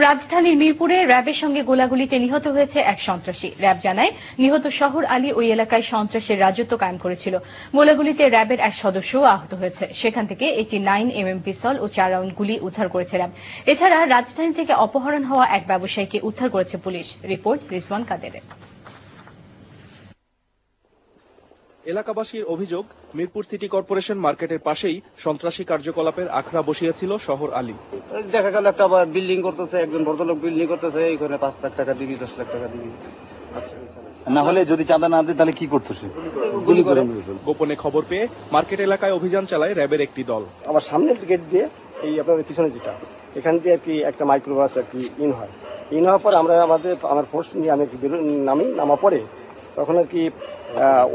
রাজধানীর মিরপুরে র্যাবের সঙ্গে গোলাগুলিতে নিহত হয়েছে এক সন্ত্রাসী। র্যাব জানায়, নিহত শহর আলী ওই এলাকায় সন্ত্রাসের রাজত্ব কায়েম করেছিল। গোলাগুলিতে র্যাবের এক সদস্যও আহত হয়েছে। সেখান থেকে একটি 9mm পিস্তল ও 4 রাউন্ড গুলি উদ্ধার করেছে র্যাব। এছাড়া রাজধানী থেকে অপহরণ হওয়া এক ব্যবসায়ীকে উদ্ধার করেছে পুলিশ। রিপোর্ট রিজওয়ান কাদেরের। এলাকাবাসীর অভিযোগ, মিরপুর সিটি কর্পোরেশন মার্কেটের পাশেই সন্ত্রাসী কার্যকলাপের আখড়া বসিয়েছিল শহর আলী। দেখা গেল একটা বিল্ডিং করতেছে, একজন ভদ্রলোক বিল্ডিং করতেছে, এইখানে 5 লাখ টাকা দিবি, 10 লাখ টাকা দিবি। আচ্ছা, না হলে যদি চাঁদা না দেয় তাহলে কি করতো সে? গুলি করে। গোপনে খবর পেয়ে মার্কেট এলাকায় অভিযান চালায় র্যাবের একটি দল। আমার সামনের গেট দিয়ে এই আপনার পিছনে যেটা, এখান দিয়ে আর কি একটা মাইক্রোবাস আর কি ইন হওয়ার পর আমার ফোর্স নিয়ে আমি নামা পরে তখন আর কি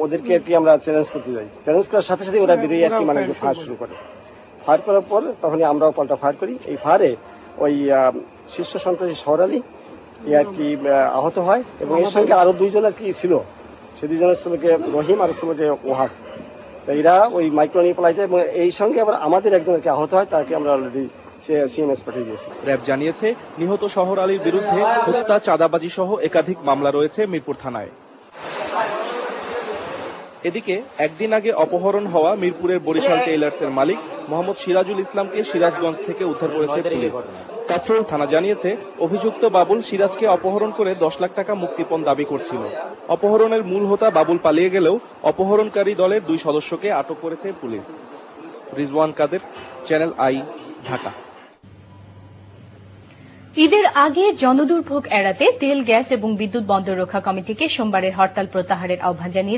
ওদেরকে আর কি আমরা চ্যালেঞ্জ করতে যাই। চ্যালেঞ্জ করার সাথে সাথে ওরা বেরিয়ে আর কি মানে ফায়ার শুরু করে। ফায়ার করার পর তখনই আমরাও পাল্টা ফায়ার করি। এই ফায়ারে ওই শীর্ষ সন্ত্রাসী শহর আলী আর কি আহত হয় এবং এর সঙ্গে আরো 2 জন আর কি ছিল। সে 2 জনের ছেলেকে রহিম আর ছেলেকে ওহাব। এরা ওই মাইক্রো নিয়ে পলাই যায় এবং এই সঙ্গে আবার আমাদের একজন আর কি আহত হয়, তাকে আমরা অলরেডি সিএমএস পাঠিয়ে দিয়েছি। র্যাব জানিয়েছে, নিহত শহর আলীর বিরুদ্ধে হত্যা, চাঁদাবাজি সহ একাধিক মামলা রয়েছে মিরপুর থানায়। এদিকে একদিন আগে অপহরণ হওয়া মিরপুরের বরিশাল টেইলার্সের মালিক মোহাম্মদ সিরাজুল ইসলামকে সিরাজগঞ্জ থেকে উদ্ধার করেছে পুলিশ। কাফরুল থানা জানিয়েছে, অভিযুক্ত বাবুল সিরাজকে অপহরণ করে 10 লাখ টাকা মুক্তিপণ দাবি করছিল। অপহরণের মূল হোতা বাবুল পালিয়ে গেলেও অপহরণকারী দলের 2 সদস্যকে আটক করেছে পুলিশ। Rizwan Kader, channel I, Dhaka. ঈদের আগে জনদুর্ভোগ এড়াতে তেল, গ্যাস এবং বিদ্যুৎ বন্দর রক্ষা কমিটিকে সোমবারের হরতাল প্রত্যাহারের আহ্বান জানিয়েছে